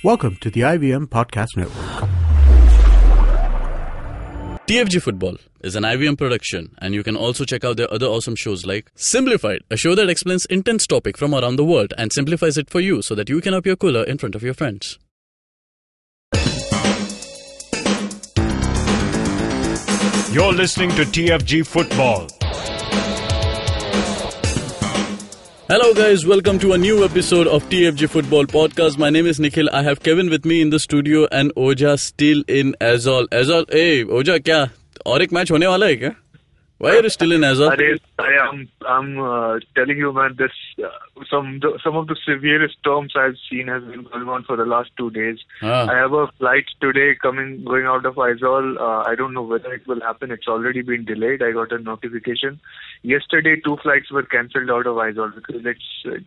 Welcome to the IVM Podcast Network. TFG Football is an IVM production, and you can also check out their other awesome shows like Simplified, a show that explains intense topic from around the world and simplifies it for you so that you can appear cooler in front of your friends. You're listening to TFG Football. Hello guys, welcome to a new episode of TFG Football Podcast. My name is Nikhil. I have Kevin with me in the studio and Oja still in Aizawl. Aizawl, hey Oja, क्या और एक match होने वाला है क्या? Why are you still in Aizawl? I'm telling you, man, this some of the severest storms I've seen has been going on for the last 2 days. I have a flight today going out of Aizawl. I don't know whether it will happen. It's already been delayed. I got a notification. Yesterday, 2 flights were cancelled out of Aizawl because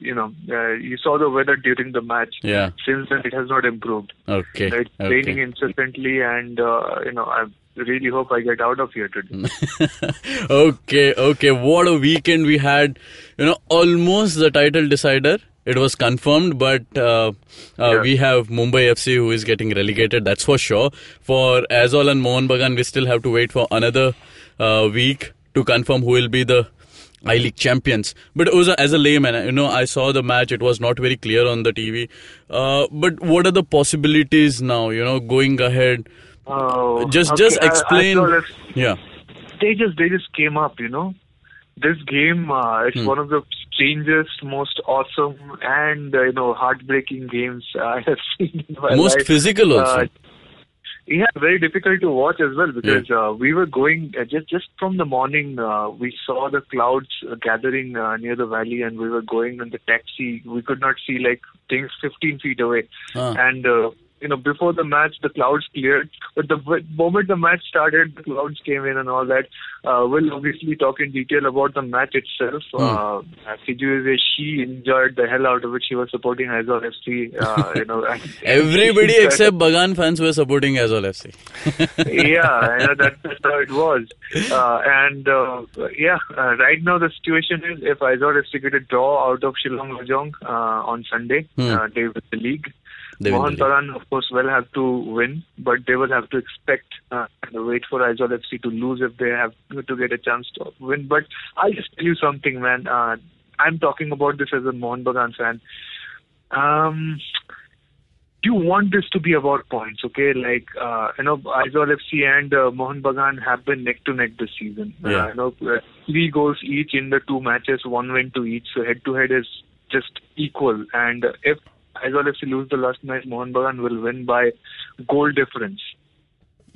you saw the weather during the match. Yeah. Since then, it has not improved. Okay. It's raining incessantly, and I really hope I get out of here today. Okay. What a weekend we had. Almost the title decider. It was confirmed, but we have Mumbai FC who is getting relegated, that's for sure. For Aizawl and Mohun Bagan, we still have to wait for another week to confirm who will be the I-League champions. But it was as a layman, I saw the match. It was not very clear on the TV. But what are the possibilities now, going ahead? Just explain. Yeah. They just came up, This game, it's one of the strangest, most awesome and, heartbreaking games I have seen in my life. Most physical also. Yeah, very difficult to watch as well because we were going, just from the morning, we saw the clouds gathering near the valley and we were going in the taxi. We could not see things 15 feet away. And before the match, the clouds cleared. But the moment the match started, the clouds came in and all that. We'll obviously talk in detail about the match itself. Fiju, she enjoyed the hell out of it. She was supporting Aizawl FC. Everybody except Bagan fans were supporting Aizawl FC. That's how it was. Right now the situation is if Aizawl FC get a draw out of Shillong Lajong on Sunday, they win the league. Mohun Bagan, of course, will have to win, but they will have to expect and wait for Aizawl FC to lose if they have to get a chance to win. But I'll just tell you something, man. I'm talking about this as a Mohun Bagan fan. You want this to be about points, okay? Aizawl FC and Mohun Bagan have been neck to neck this season. 3 goals each in the 2 matches, 1 win to each. So head to head is just equal. And if Aizawl FC lose the last match, Mohun Bagan will win by goal difference,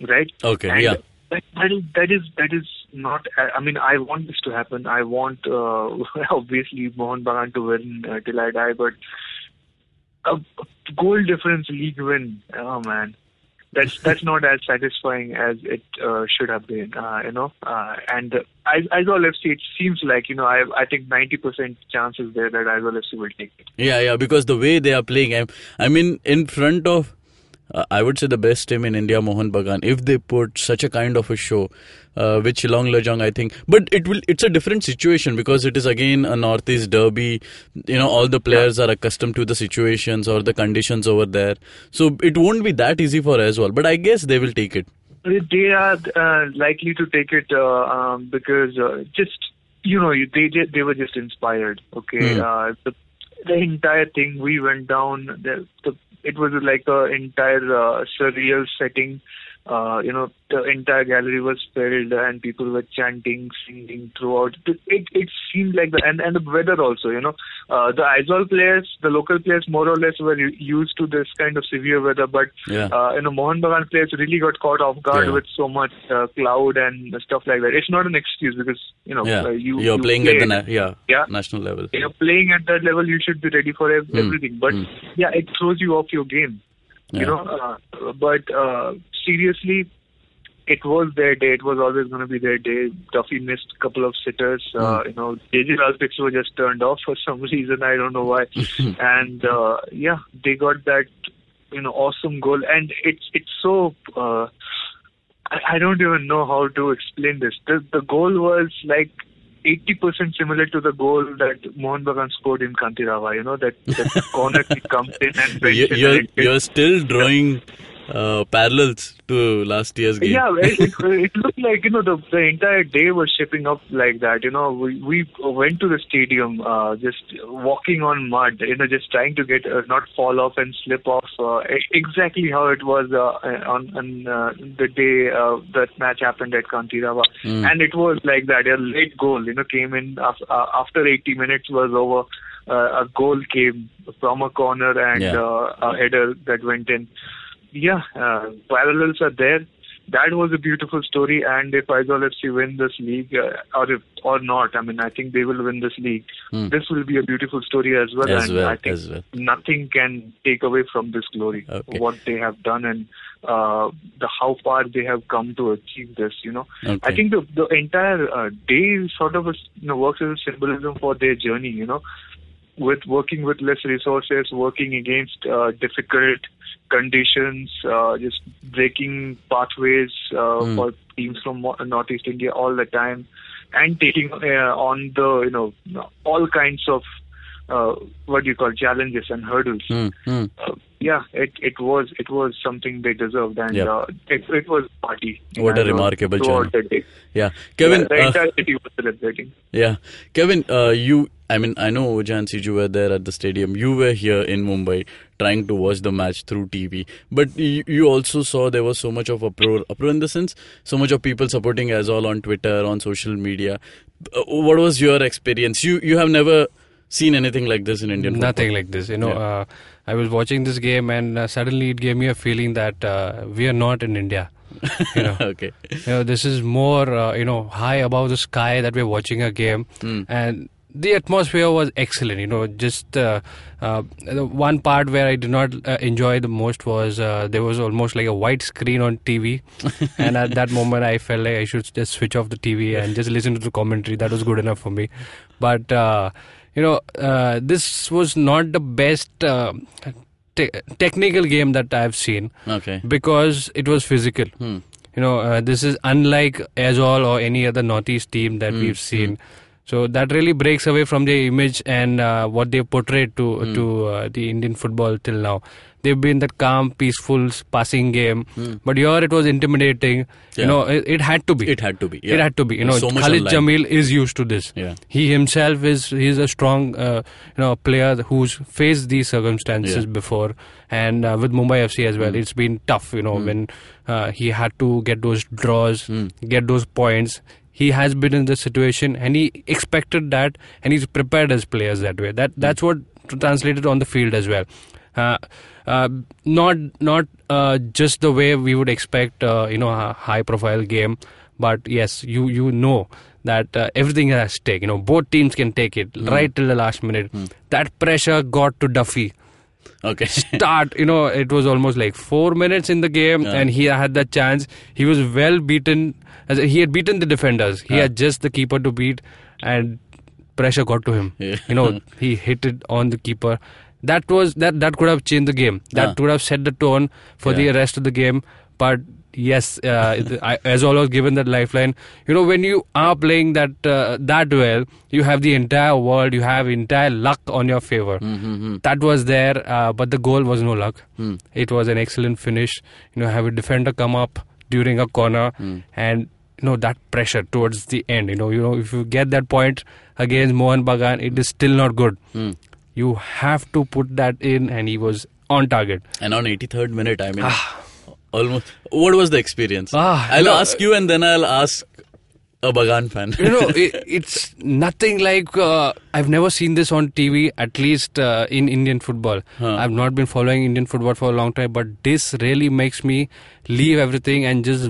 right? Okay, and that is not. I mean, I want this to happen. I want obviously Mohun Bagan to win till I die, but a goal difference league win, oh man, that's not as satisfying as it should have been, And Aizawl FC, it seems like, I think 90% chances there that Aizawl FC will take it. Yeah, because the way they are playing, I mean, in front of, I would say the best team in India, Mohun Bagan, if they put such a kind of a show with Shillong Lajong, I think. But it's a different situation because it is again a Northeast derby. All the players are accustomed to the situations or the conditions over there. So it won't be that easy for Aizawl. But I guess they will take it. They are likely to take it because they were just inspired. Okay, the entire thing, we went down. It was like an entire surreal setting. The entire gallery was filled and people were chanting, singing throughout. It seemed like and the weather also, the Aizawl players, the local players more or less were used to this kind of severe weather, but Mohun Bagan players really got caught off guard with so much cloud and stuff like that. It's not an excuse because, you're playing at the national level. You're playing at that level, you should be ready for everything. But it throws you off your game. But seriously, it was their day. It was always going to be their day. Duffy missed a couple of sitters. JJ Ralpix were just turned off for some reason. I don't know why. And they got that awesome goal. And it's so. I don't even know how to explain this. The goal was like 80% similar to the goal that Mohun Bagan scored in Kantirawa. That corner kick comes in and you're still drawing parallels to last year's game. Yeah, it looked like, the entire day was shaping up like that. We went to the stadium, just walking on mud, just trying to get, not fall off and slip off, exactly how it was on the day that match happened at Kantirawa. And it was like that. A late goal, came in after 80 minutes was over. A goal came from a corner and a header that went in. Yeah, parallels are there. That was a beautiful story, and if Aizawl FC win this league, or not, I think they will win this league. This will be a beautiful story as well, I think nothing can take away from this glory, what they have done and how far they have come to achieve this. I think the entire day sort of works as a symbolism for their journey. With working with less resources, working against difficult conditions, just breaking pathways for teams from Northeast India all the time, and taking on the all kinds of challenges and hurdles. It was something they deserved, and it was a party. What a remarkable journey. The day. Yeah, Kevin. The entire city was celebrating. Yeah, Kevin. I know Oja and Siju were there at the stadium. You were here in Mumbai trying to watch the match through TV. But you also saw there was so much of uproar in the sense, so much of people supporting Aizawl on Twitter, on social media. What was your experience? You have never seen anything like this in Indian football? Nothing like this. I was watching this game and suddenly it gave me a feeling that we are not in India. Okay. This is more, high above the sky that we're watching a game. And the atmosphere was excellent. Just the one part where I did not enjoy the most was there was almost like a white screen on TV. And at that moment, I felt like I should just switch off the TV and just listen to the commentary. That was good enough for me. But, this was not the best technical game that I've seen. Okay. Because it was physical. This is unlike Aizawl or any other Northeast team that we've seen. So that really breaks away from their image and what they portrayed to the Indian football till now. They've been that calm, peaceful, passing game. But here it was intimidating. Yeah. It had to be. It had to be. It had to be. So Khalid Jamil is used to this. Yeah. He himself he's a strong player who's faced these circumstances before. And with Mumbai FC as well, it's been tough. When he had to get those draws, get those points. He has been in this situation and he expected that, and he's prepared his players that way. That's what translated on the field as well. Not just the way we would expect a high profile game, but yes, you know that everything has at stake. Both teams can take it right till the last minute. That pressure got to Duffy. Okay. It was almost like 4 minutes in the game and he had that chance. He was well beaten. He had beaten the defenders. He had just the keeper to beat, and pressure got to him. He hit it on the keeper. That could have changed the game. That could have set the tone for the rest of the game. But yes, Aizawl was given that lifeline. When you are playing that well, you have the entire world, you have entire luck on your favor. That was there, but the goal was no luck. It was an excellent finish. Have a defender come up during a corner, and that pressure towards the end. If you get that point against Mohun Bagan, it is still not good. You have to put that in, and he was on target. And on 83rd minute, almost. What was the experience? I'll ask you, and then I'll ask a Bagan fan. It's nothing like I've never seen this on TV, at least in Indian football. I've not been following Indian football for a long time, but this really makes me leave everything and just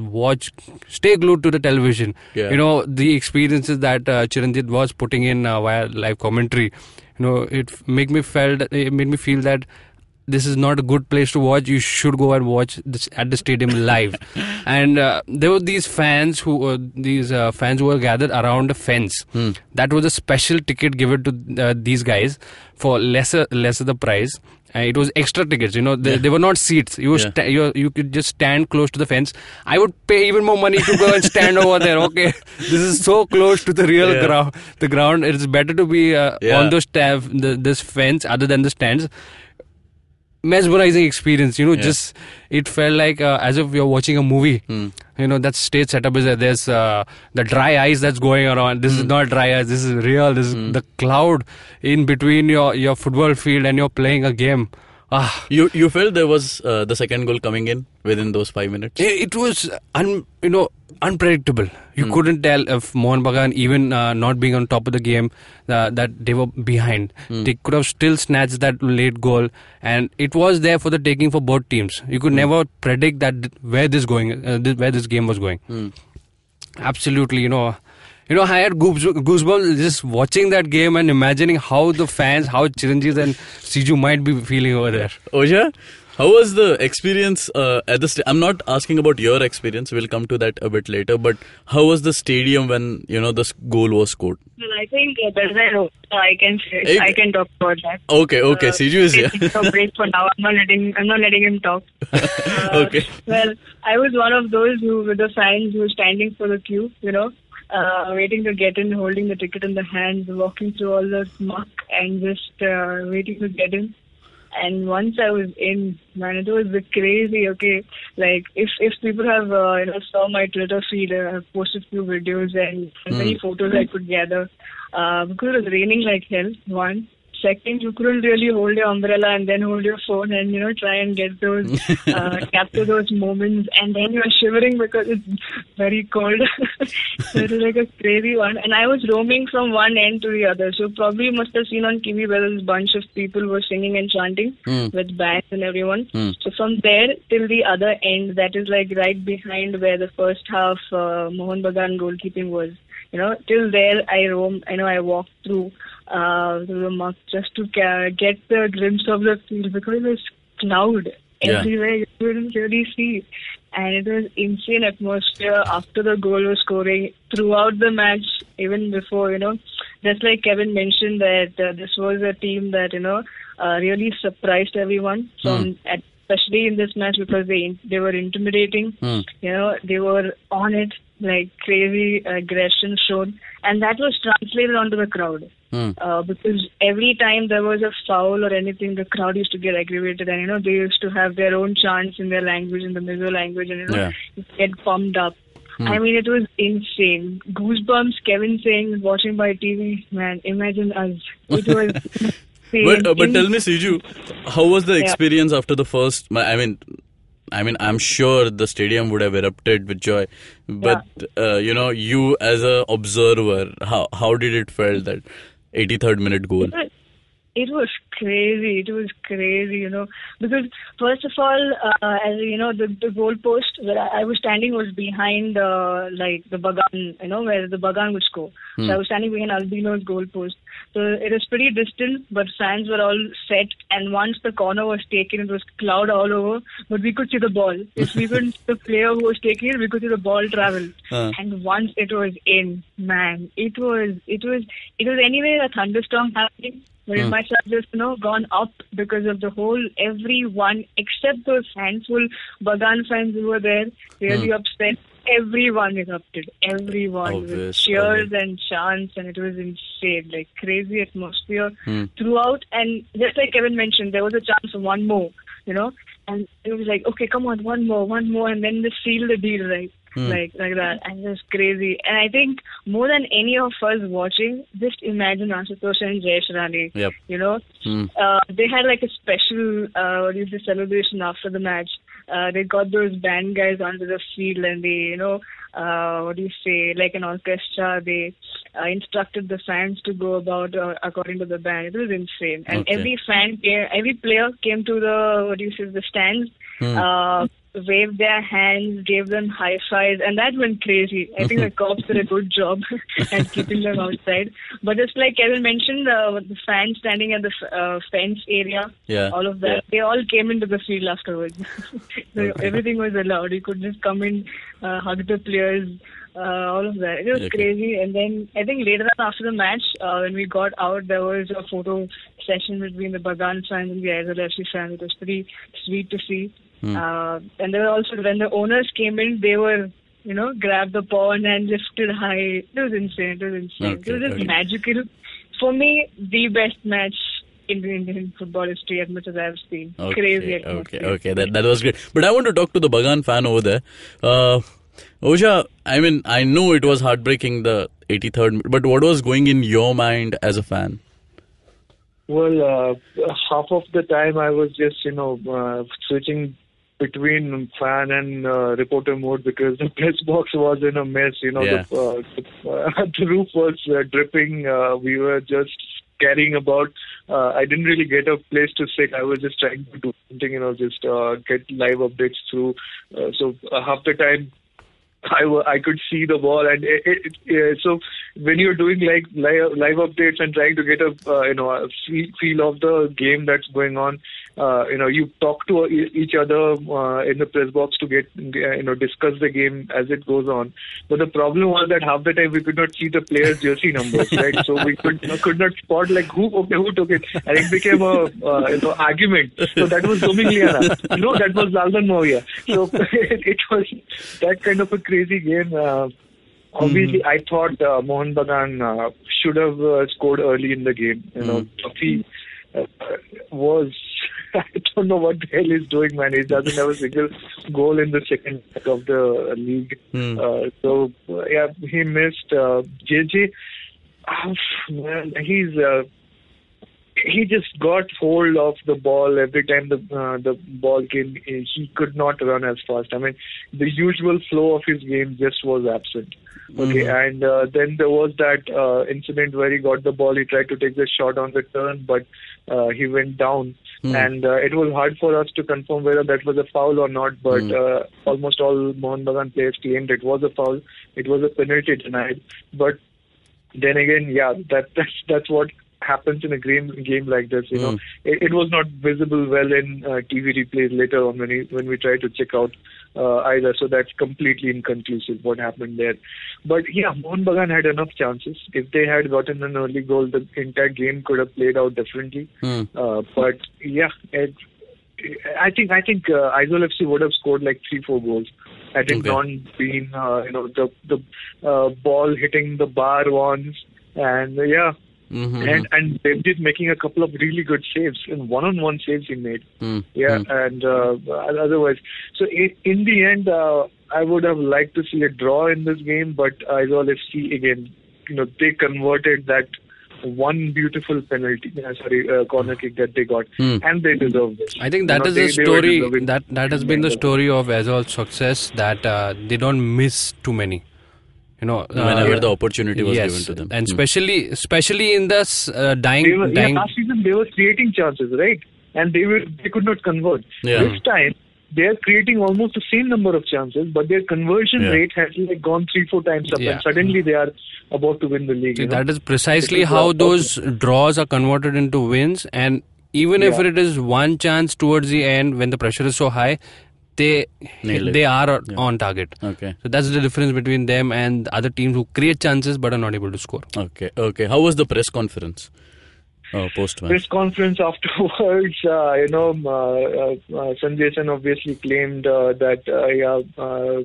stay glued to the television. The experiences that Chiranjit was putting in via live commentary, it made me feel that this is not a good place to watch. You should go and watch this at the stadium live. And there were these fans who were gathered around a fence. That was a special ticket given to these guys for lesser the price. It was extra tickets, they were not seats. You could just stand close to the fence. I would pay even more money to go and stand over there. Okay, this is so close to the real ground. The ground. It's better to be on those this fence other than the stands. Mesmerizing experience, just it felt like as if you're watching a movie. That stage setup is there's the dry ice that's going around. This is not dry ice, this is real. This is the cloud in between your football field and you're playing a game. You felt there was the second goal coming in within those 5 minutes? It was unpredictable. You couldn't tell if Mohun Bagan, even not being on top of the game, that they were behind. They could have still snatched that late goal, and it was there for the taking for both teams. You could never predict that where this game was going. Absolutely, I had goosebumps just watching that game and imagining how the fans, how Chiranjeev and Siju might be feeling over there. Oja, how was the experience at the I'm not asking about your experience, we'll come to that a bit later, but how was the stadium when, this goal was scored? Well, I think I can talk about that. Okay, Siju is here. So break for now. I'm not letting him talk. Okay. Well, I was one of those with the fans who were standing for the queue, waiting to get in, holding the ticket in the hand, walking through all the muck and just waiting to get in. And once I was in, man, it was a bit crazy. Okay, like if people have saw my Twitter feed, I've posted few videos and many photos I could gather. Because it was raining like hell. One. Second, you couldn't really hold your umbrella and then hold your phone and try and get those capture those moments, and then you're shivering because it's very cold. So it was like a crazy one, and I was roaming from one end to the other. So probably you must have seen on TV where this bunch of people were singing and chanting with bands and everyone. So from there till the other end, that is like right behind where the first half Mohun Bagan goalkeeping was. Till there I roamed. I walked through the muck just to get the glimpse of the field because it was cloud everywhere. You couldn't really see, and it was insane atmosphere after the goal was scoring throughout the match, even before. Just like Kevin mentioned that this was a team that really surprised everyone especially in this match because they were intimidating. They were on it. Like crazy aggression shown, and that was translated onto the crowd because every time there was a foul or anything, the crowd used to get aggravated, and they used to have their own chants in their language, in the Mizo language, and get pumped up. I mean, it was insane. Goosebumps. Kevin saying, watching by TV, man, imagine us. It was. But tell me, Siju, how was the experience after the first? I mean, I'm sure the stadium would have erupted with joy, but you as a observer, how did it felt that 83rd minute goal? It was crazy. Because first of all, as the goal post where I was standing was behind the Bagan, where the Bagan would score. So I was standing behind Albino's goal post. So it was pretty distant, but fans were all set. And once the corner was taken, it was cloud all over, but we could see the ball. If we couldn't see the player who was taking it, we could see the ball travel. And once it was in, man, it was anyway a thunderstorm happening. But it might have just, gone up because of the whole, everyone, except those handful Bagan fans who were there, really upset. Everyone erupted. Everyone. With cheers and chants, and it was insane. Like, crazy atmosphere throughout. And just like Kevin mentioned, there was a chance for one more, and it was like, okay, come on, one more, and then they seal the deal, right? Like that, and it was crazy. And I think more than any of us watching, just imagine Ashutosh and Jayesh Rani. They had like a special celebration after the match. They got those band guys onto the field, and they like an orchestra, they instructed the fans to go about according to the band. It was insane. And every player came to the stands. waved their hands, gave them high fives, and that went crazy. I think the cops did a good job at keeping them outside. But just like Kevin mentioned, the fans standing at the fence area, all of that, they all came into the field afterwards. So everything was allowed. You could just come in, hug the players, all of that. It was crazy. And then I think later on after the match, when we got out, there was a photo session between the Bagan fans and the Aizawl FC fans. It was pretty sweet to see. And there were also, when the owners came in, they were, grabbed the pawn and lifted high. It was insane. It was just magical. For me, the best match in the Indian football history as much as I've seen. Crazy atmosphere. Okay. That was great. But I want to talk to the Bagan fan over there. Osha, I mean, I know it was heartbreaking, the 83rd, but what was going in your mind as a fan? Well, half of the time I was just, switching between fan and reporter mode because the press box was in a mess. The roof was dripping. We were just carrying about. I didn't really get a place to sit. I was just trying to do something, just get live updates through. So half the time I could see the ball, and so when you're doing like live updates and trying to get a feel of the game that's going on, you talk to each other in the press box to get discuss the game as it goes on. But the problem was that half the time we could not see the players' jersey numbers, right? So we could not spot like who took it, and it became a argument. So that was Domingliana, that was Laldan Mavia. So it was that kind of a crazy game. Obviously, I thought Mohun Bagan should have scored early in the game. Tuffy was, I don't know what the hell he's doing, man. He doesn't have a single goal in the second leg of the league. So, he missed. JJ, man, he just got hold of the ball every time the ball came. He could not run as fast. I mean, the usual flow of his game just was absent. Okay, and then there was that incident where he got the ball. He tried to take the shot on the turn, but he went down. And it was hard for us to confirm whether that was a foul or not. But almost all Mohun Bagan players claimed it was a foul. It was a penalty denied. But then again, that's what happens in a game like this. It was not visible well in TV replays later on when we try to check out either. So that's completely inconclusive what happened there. But Mohun Bagan had enough chances. If they had gotten an early goal, the entire game could have played out differently. But I think Aizawl FC would have scored like 3-4 goals had it not been the ball hitting the bar once, and and Devjit making a couple of really good saves, and one-on-one saves he made. And otherwise, so in the end, I would have liked to see a draw in this game, but Aizawl FC again, they converted that one beautiful corner kick that they got, and they deserved it. I think that is the story that has been the story of Aizawl's success, that they don't miss too many. Whenever the opportunity was given to them, and especially in this dying. Last season they were creating chances, right? And they could not convert. This time they are creating almost the same number of chances, but their conversion rate has gone 3-4 times up, and suddenly they are about to win the league. See, that is precisely how those draws are converted into wins, and even if it is one chance towards the end when the pressure is so high, they are on target. Okay. So that's the difference between them and other teams who create chances but are not able to score. Okay. How was the press conference? Post-match. Press conference afterwards, Sanjay Sen obviously claimed that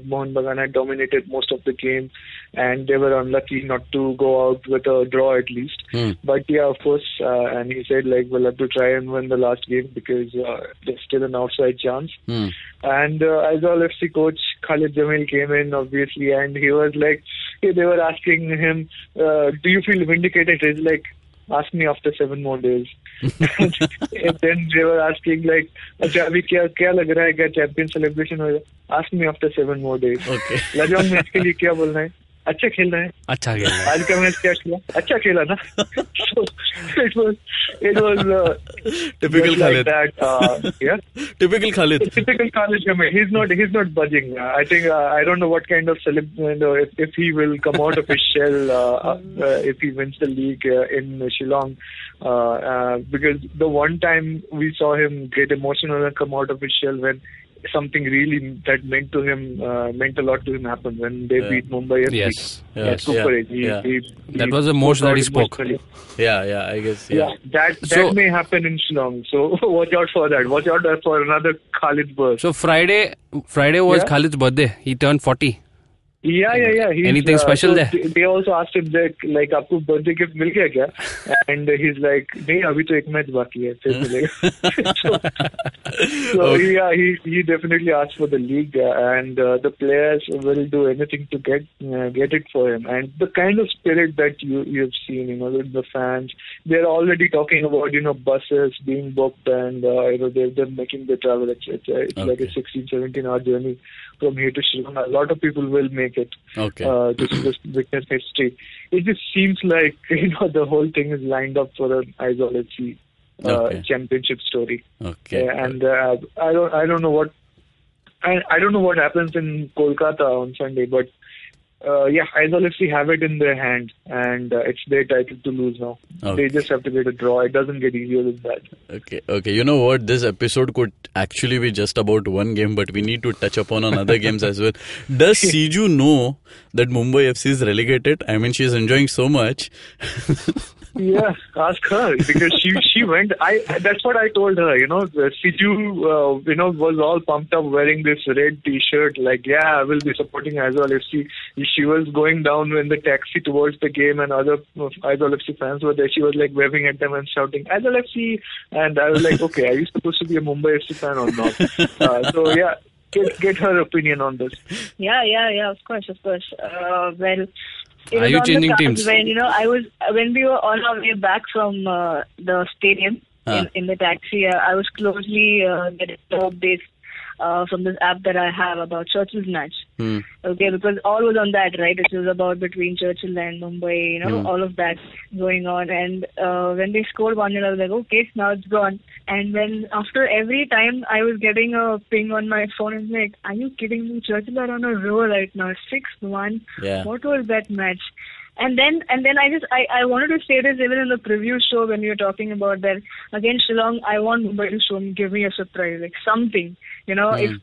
Mohun Bagan had dominated most of the game and they were unlucky not to go out with a draw at least. But of course, and he said we'll have to try and win the last game because there's still an outside chance. And Aizawl FC coach Khalid Jamil came in obviously, and he was they were asking him, do you feel vindicated? He's like, ask me after 7 more days. And then they were asking अच्छा अभी क्या लग रहा है, क्या champion celebration होगा? Ask me after 7 more days. Okay. Lajong में इसके लिए क्या बोलना है? अच्छा खेल रहा है, अच्छा खेल रहा है. आज का मैच क्या किया, अच्छा खेला ना. So it was Typical just like Khalid. that. Yeah. Typical Khalid. Typical Khalid Jamil. He's not budging. I think I don't know what kind of if he will come out of his shell if he wins the league in Shillong. Because the one time we saw him get emotional and come out of his shell when something really that meant a lot to him happened when they beat Mumbai FC. Yes. At Cooperage. That was the most that he spoke. Yeah, I guess. Yeah. That may happen in Shillong. So watch out for that. Watch out for another Khalid burst. So Friday was Khalid's birthday. He turned 40. Yeah. Anything special there? They also asked him that, like, आपको birthday gift मिल गया क्या? And he's like, नहीं, अभी तो एक match बाकी है, फिर मिलेगा. So yeah, he definitely asked for the league, and the players will do anything to get it for him. And the kind of spirit that you've seen, with the fans, they're already talking about, buses being booked, and they're making the travel. It's like a 16-17 hour journey from here to Shillong. A lot of people will make it to just witness history. It just seems like the whole thing is lined up for an Aizawl FC championship story. And I don't know what happens in Kolkata on Sunday, but Aizawl FC have it in their hand, and it's their title to lose now. They just have to get a draw. It doesn't get easier than that. Okay. You know what? This episode could actually be just about one game, but we need to touch upon other games as well. Does Siju know that Mumbai FC is relegated? I mean, she's enjoying so much. Yeah, ask her, because she went. That's what I told her. Siju, was all pumped up wearing this red T-shirt. Like, I will be supporting Aizawl FC. She was going down in the taxi towards the game, and other Aizawl FC fans were there. She was like waving at them and shouting Aizawl FC, and I was like, okay, are you supposed to be a Mumbai FC fan or not? So yeah. Get her opinion on this. Yeah, of course. Well, are you changing teams? When when we were on our way back from the stadium in the taxi, I was closely getting updates from this app that I have about Churchill's match. Okay, because all was on that, right? It was about between Churchill and Mumbai, all of that going on. And when they scored 1-0, I was like, okay, now it's gone. And then after every time I was getting a ping on my phone, and like, are you kidding me? Churchill are on a roll right now, 6-1. Yeah. What was that match? And then I wanted to say this even in the preview show when we were talking about that. Against Shillong, I want Mumbai to give me a surprise, like something. If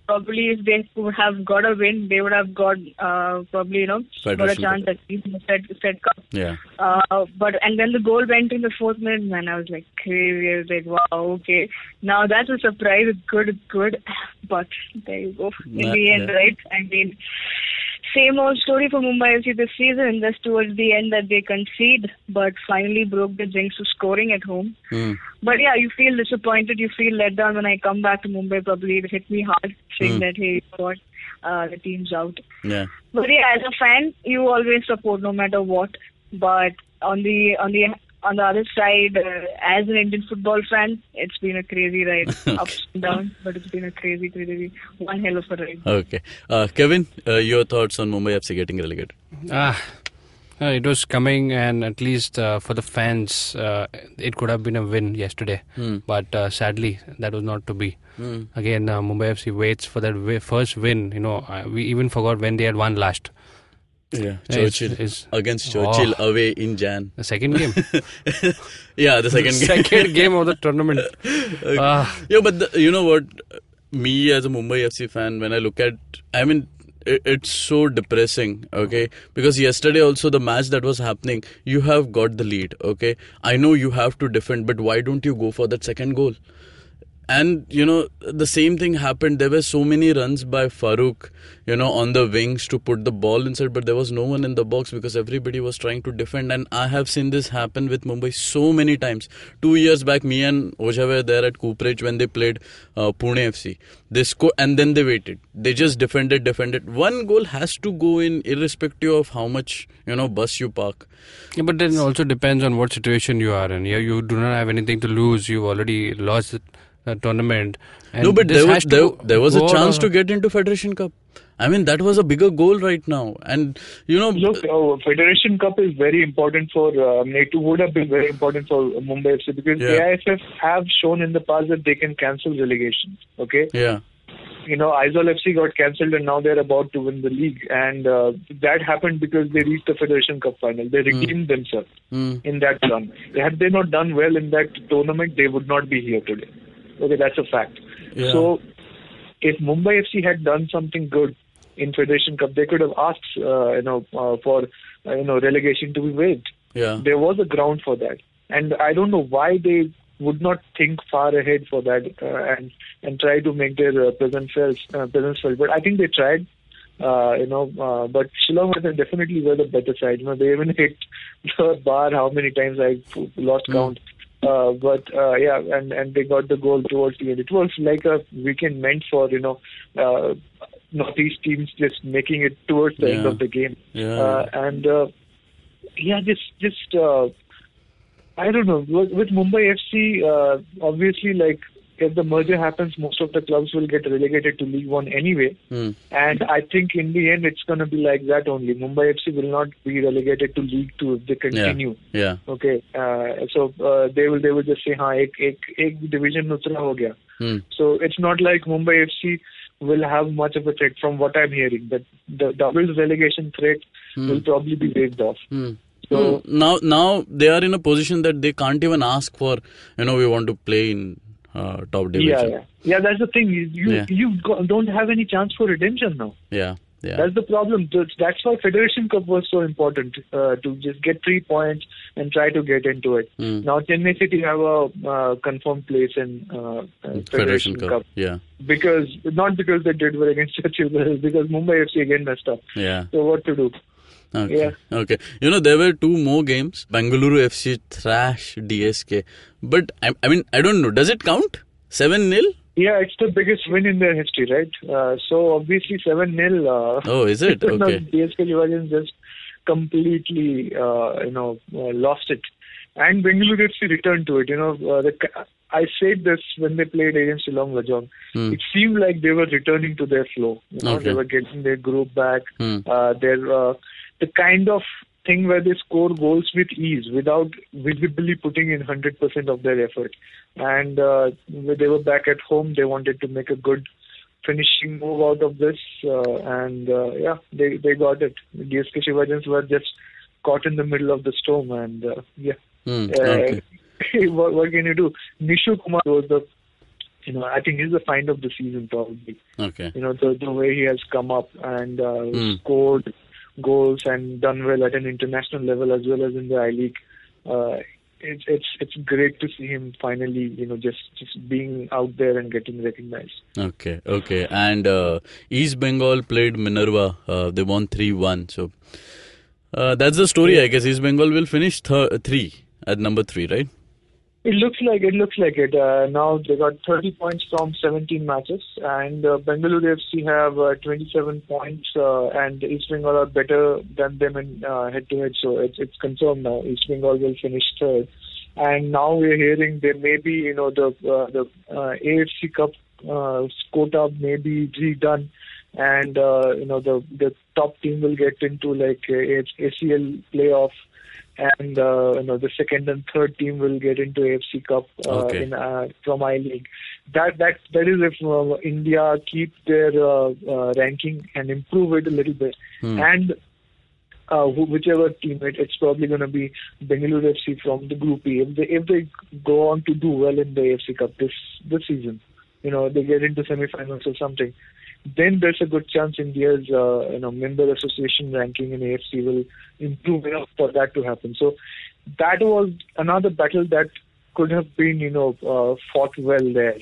they would have got a win, they would have got got a chance at least in the Fed Cup. Yeah. And then the goal went in the 4th minute, man. I was like crazy. I was like, wow, okay. Now that's a surprise. It's good. But there you go. In the end, right? I mean, same old story for Mumbai FC this season. Just towards the end that they concede, but finally broke the jinx of scoring at home. But yeah, you feel disappointed. You feel let down when I come back to Mumbai. Probably it hit me hard, saying that, hey, what, the team's out. Yeah. But yeah, as a fan, you always support no matter what. But on the other side, as an Indian football fan, it's been a crazy ride, ups and downs, but it's been a crazy, one hell of a ride. Okay. Kevin, your thoughts on Mumbai FC getting relegated? It was coming, and at least for the fans, it could have been a win yesterday. But sadly, that was not to be. Again, Mumbai FC waits for that first win. We even forgot when they had won last. Yeah, Churchill against Churchill away in Jan. The second game. Yeah, the second game. Second game of the tournament. Yeah, but you know what? Me as a Mumbai FC fan, when I look at, it's so depressing, okay? Because yesterday also the match that was happening, you have got the lead, okay? I know you have to defend, but why don't you go for that second goal? And, the same thing happened. There were so many runs by Farooq, on the wings to put the ball inside, but there was no one in the box because everybody was trying to defend. And I have seen this happen with Mumbai so many times. 2 years back, me and Oja were there at Cooperage when they played Pune FC. They scored and then they waited. They just defended. One goal has to go in irrespective of how much, bus you park. Yeah, but then it also depends on what situation you are in. Yeah, you do not have anything to lose. You've already lost it. Tournament. And no, but there was a chance to get into Federation Cup. I mean, that was a bigger goal right now. And, Look, Federation Cup is very important for, it would have been very important for Mumbai FC because AIFF have shown in the past that they can cancel relegation. Okay? Yeah. Aizawl FC got cancelled and now they're about to win the league. And that happened because they reached the Federation Cup final. They redeemed themselves in that run. Had they not done well in that tournament, they would not be here today. Okay, that's a fact. Yeah. So, if Mumbai FC had done something good in Federation Cup, they could have asked, for relegation to be waived. Yeah. There was a ground for that. And I don't know why they would not think far ahead for that and try to make their presence felt. But I think they tried, but Shillong definitely were the better side. They even hit the bar how many times I lost count. And they got the goal towards the end. It was like a weekend meant for, Northeast teams just making it towards the end of the game. Yeah. I don't know. With Mumbai FC, obviously, like, if the merger happens, most of the clubs will get relegated to League One anyway. And I think in the end, it's going to be like that only. Mumbai FC will not be relegated to League Two if they continue. Yeah. Okay. So they will just say, ek division utra ho gaya. So it's not like Mumbai FC will have much of a threat from what I'm hearing. That the doubles relegation threat will probably be waived off. So now they are in a position that they can't even ask for, we want to play in top division. Yeah, that's the thing. You don't have any chance for redemption now. Yeah. That's the problem. That's why Federation Cup was so important, to just get 3 points and try to get into it. Now Chennai City have a confirmed place in Federation Cup. Yeah. Not because they did well against Churchill, but because Mumbai FC again messed up. Yeah. So what to do? Okay. Yeah. Okay. There were 2 more games. Bengaluru FC thrashed DSK. But, I mean, I don't know. Does it count? 7-0? Yeah, it's the biggest win in their history, right? So, obviously, 7-0. Oh, is it? Okay. DSK Lajong just completely, lost it. And Bengaluru FC returned to it. I said this when they played against Shillong Lajong. It seemed like they were returning to their flow. They were getting their group back. The kind of thing where they score goals with ease without visibly putting in 100% of their effort. And when they were back at home, they wanted to make a good finishing move out of this. They got it. DSK Shivajans were just caught in the middle of the storm. And Okay. What can you do? Nishu Kumar was I think he's the find of the season probably. Okay. The way he has come up and scored goals and done well at an international level as well as in the I-League. It's great to see him finally, just being out there and getting recognized. Okay. And East Bengal played Minerva. They won 3-1. So that's the story, I guess. East Bengal will finish at number 3, right? It looks like it. Now they got 30 points from 17 matches, and Bengaluru FC have 27 points, and East Bengal are better than them in head-to-head. So it's confirmed now. East Bengal will finish 3rd, and now we're hearing there may be the AFC Cup quota may be redone, and the top team will get into like ACL playoff. And the second and third team will get into AFC Cup from I-League. That is if India keep their ranking and improve it a little bit. And whichever team it's probably going to be Bengaluru FC from the Group E. If they go on to do well in the AFC Cup this season, they get into semi-finals or something, then there's a good chance India's member association ranking in AFC will improve enough for that to happen. So that was another battle that could have been fought well there.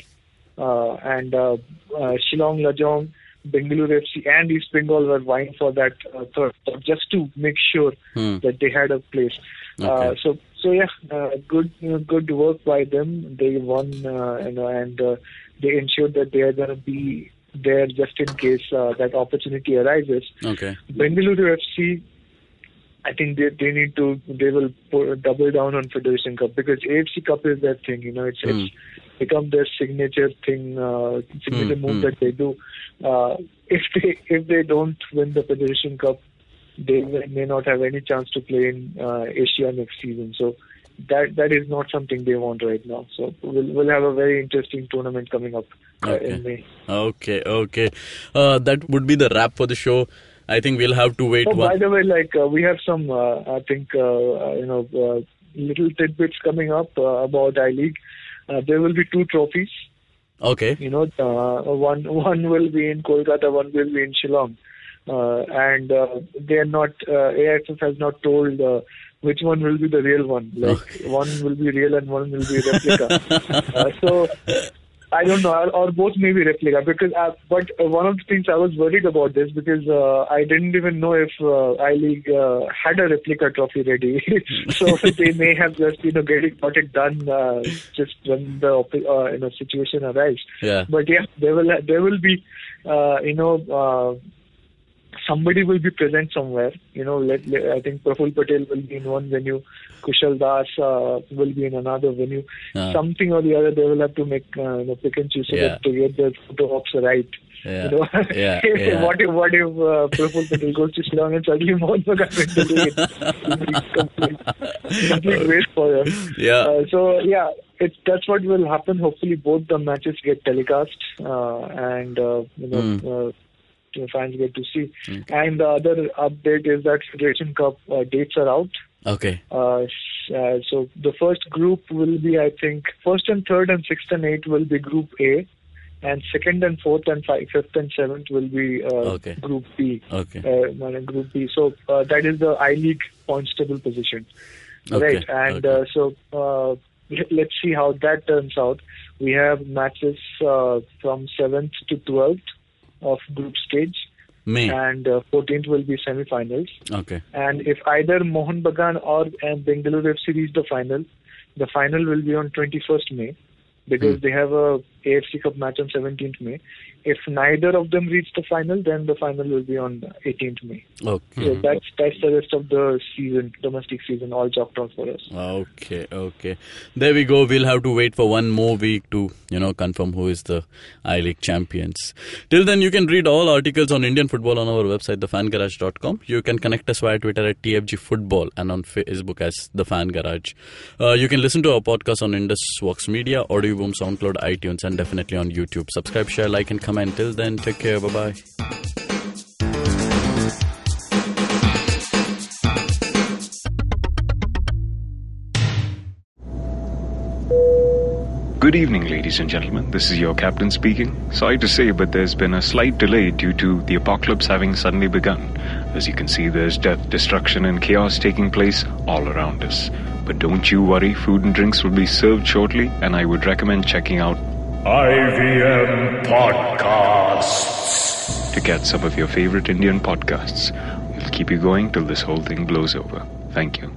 And Shillong Lajong, Bengaluru FC and East Bengal were vying for that third, just to make sure that they had a place. Okay. Good work by them. They won, and they ensured that they are going to be there just in case that opportunity arises. Okay. Bengaluru FC, I think they will double down on Federation Cup, because AFC Cup is their thing. It's become their signature thing, signature move that they do. If they don't win the Federation Cup, they may not have any chance to play in Asia next season. So that is not something they want right now. So we'll have a very interesting tournament coming up in May. Okay. That would be the wrap for the show. I think we'll have to wait. By the way, we have some, I think, little tidbits coming up about I-League. There will be 2 trophies. Okay. One will be in Kolkata, one will be in Shillong. And they are not, AIFF has not told which one will be the real one. One will be real and one will be replica. So I don't know, or both may be replica. But one of the things I was worried about this, because I didn't even know if I-League had a replica trophy ready. So they may have just got it done just when the situation arrives. Yeah. But yeah, there will be somebody will be present somewhere. I think Praful Patel will be in one venue, Kushal Das will be in another venue. Something or the other, they will have to make pick and choose so that to get the photo ops right. Yeah. What if Praful Patel goes to Shillong and suddenly Mohun Bagan complete waste for us. Yeah. That's what will happen. Hopefully, both the matches get telecast and fans get to see. And the other update is that Federation Cup dates are out. Okay. So the first group will be, I think, first and third and sixth and eighth will be Group A, and second and fourth and fifth and seventh will be Group B. Okay. Group B. So that is the I-League points table position. Okay. Right. And so let's see how that turns out. We have matches from 7th to 12th of group stage. May. And 14th will be semi-finals. Okay. And if either Mohun Bagan or Bengaluru FC reach the final will be on 21st May, because they have a AFC Cup match on 17th May. If neither of them reach the final, then the final will be on 18th May. Okay. So that's the rest of the season, domestic season, all chalked out for us. Okay. There we go. We'll have to wait for one more week to, confirm who is the I-League champions. Till then, you can read all articles on Indian football on our website, thefangarage.com. You can connect us via Twitter at TFG Football and on Facebook as The Fan Garage. You can listen to our podcast on Indus Vox Media, Audio Boom, SoundCloud, iTunes, and definitely on YouTube. Subscribe, share, like, and comment. Till then, take care. Bye-bye. Good evening, ladies and gentlemen. This is your captain speaking. Sorry to say, but there's been a slight delay due to the apocalypse having suddenly begun. As you can see, there's death, destruction, and chaos taking place all around us. But don't you worry, food and drinks will be served shortly, and I would recommend checking out IVM Podcasts to get some of your favorite Indian podcasts. We'll keep you going till this whole thing blows over. Thank you.